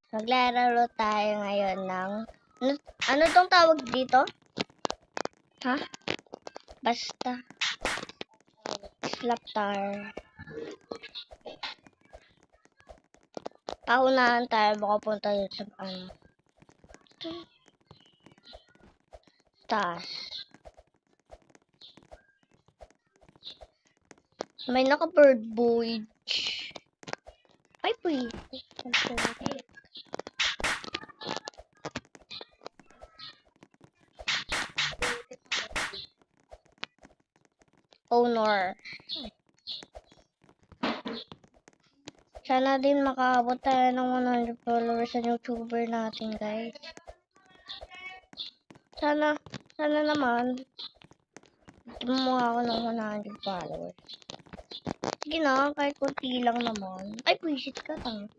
Maglalaro tayo ngayon ng... Ano tong tawag dito? Ha? Basta. Slaptar. Paunahan tayo. Baka punta dito sa ano. Taas. May naka-bird voyage. Ay, please. Owner. Sana din makaabot tayo ng 100 followers sa YouTuber natin, guys. Sana naman, gumawa ako ng 100 followers. Sige na, kahit kunti lang naman. Ay, puwisit ka lang.